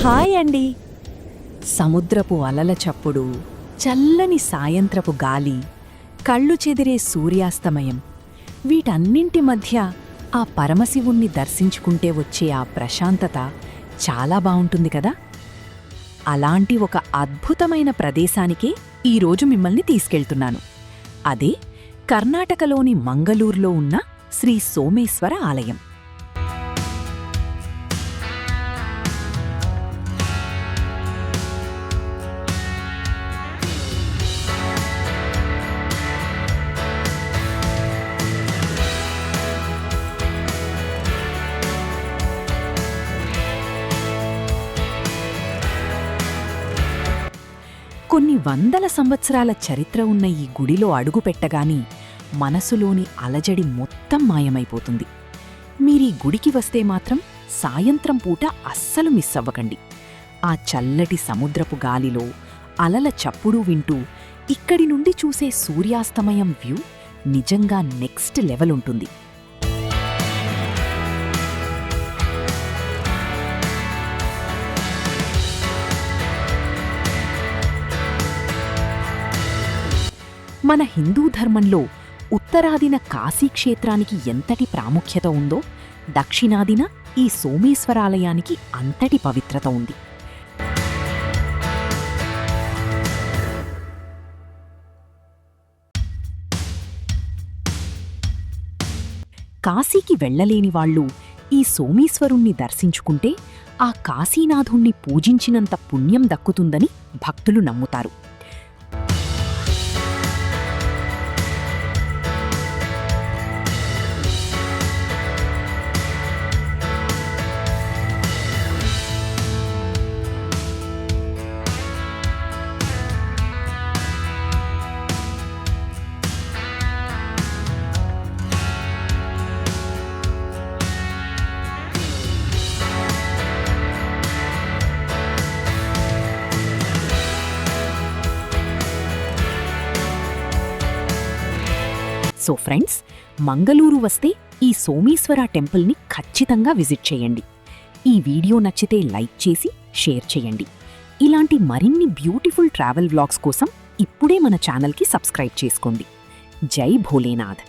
Hi అండి. సముద్రపు అలల చప్పుడు, చల్లని సాయంత్రపు గాలి, కళ్ళు చెదిరే సూర్యాస్తమయం, వీటన్నింటి మధ్య ఆ పరమశివుణ్ణి దర్శించుకుంటే వచ్చే ఆ ప్రశాంతత చాలా బావుంటుంది కదా. అలాంటి ఒక అద్భుతమైన ప్రదేశానికే ఈరోజు మిమ్మల్ని తీసుకెళ్తున్నాను. అదే కర్ణాటకలోని మంగళూరులో ఉన్న శ్రీ సోమేశ్వర ఆలయం. కొన్ని వందల సంవత్సరాల చరిత్ర ఉన్న ఈ గుడిలో అడుగుపెట్టగాని మనసులోని అలజడి మొత్తం మాయమైపోతుంది. మీరీ గుడికి వస్తే మాత్రం సాయంత్రం పూట అస్సలు మిస్ అవ్వకండి. ఆ చల్లటి సముద్రపు గాలిలో అలల చప్పుడు వింటూ ఇక్కడి నుండి చూసే సూర్యాస్తమయం వ్యూ నిజంగా నెక్స్ట్ లెవెల్ ఉంటుంది. మన హిందూ ధర్మంలో ఉత్తరాదిన కాశీక్షేత్రానికి ఎంతటి ప్రాముఖ్యత ఉందో, దక్షిణాదిన ఈ సోమేశ్వరాలయానికి అంతటి పవిత్రత ఉంది. కాశీకి వెళ్లలేని వాళ్ళు ఈ సోమేశ్వరుణ్ణి దర్శించుకుంటే ఆ కాశీనాథుణ్ణి పూజించినంత పుణ్యం దక్కుతుందని భక్తులు నమ్ముతారు. సో ఫ్రెండ్స్, మంగళూరు వస్తే ఈ సోమేశ్వర టెంపుల్ని ఖచ్చితంగా విజిట్ చేయండి. ఈ వీడియో నచ్చితే లైక్ చేసి షేర్ చేయండి. ఇలాంటి మరిన్ని బ్యూటిఫుల్ ట్రావెల్ వ్లాగ్స్ కోసం ఇప్పుడే మన ఛానల్కి సబ్స్క్రైబ్ చేసుకోండి. జై భోలేనాథ్.